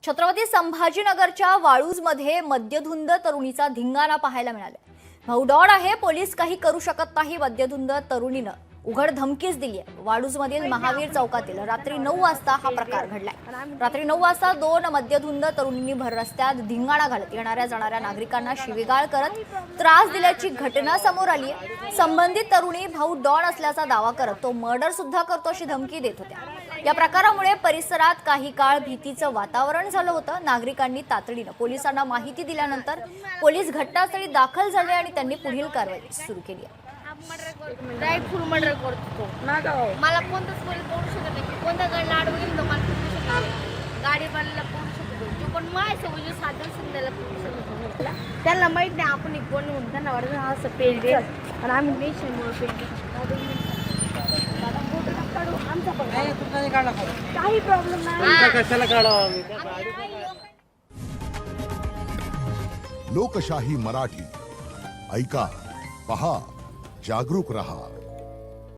छत्रपती संभाजीनगरच्या वाळूजमध्ये मद्यधुंद तरुणीचा धिंगाणा पाहायला मिळाला। भौडॉड आहे, पोलीस काही करू शकत नाही। मद्यधुंद तरुणीनं उघड धमकीच दिली आहे। वाळूजमधील महावीर चौकातील रात्री 9 वाजता हा प्रकार घडलाय। रात्री 9 वाजता दोन मद्यधुंद तरुणींनी भर रस्त्यात धिंगाणा घालत येणाऱ्या जाणाऱ्या नागरिकांना शिवीगाळ करत त्रास दिल्याची घटना समोर आली आहे। संबंधित तरुणी भाऊ डॉन असल्याचा दावा करत तो मर्डर सुद्धा करतो अशी धमकी देत होत्या। या प्रकारामुळे परिसरात काही काळ भीतीचं वातावरण झालं होतं। नागरिकांनी तातडीनं पोलिसांना माहिती दिल्यानंतर पोलीस घटनास्थळी दाखल झाले आणि त्यांनी पुढील कारवाई सुरू केली आहे। फुल मर्डर करतो मला कोणताच पोलीस पकडू शकत नाही। कोणता गाडीला अडवून तो मला पकडू शकत नाही। गाडीवाल्याला पकडू शकतो, जो पण माझ्यासोबत जो साधन संध्याला पकडू शकतो। त्यांना माहित नाही आपण एक कोण म्हणून त्यांना वाटतं हा असं पेन दे आणि आम्ही टेन्शनमुळे पेन काही प्रॉब्लेम नाही। कशाला काढावं आम्ही? लोकशाही मराठी ऐका, पहा, जागरूक रहा।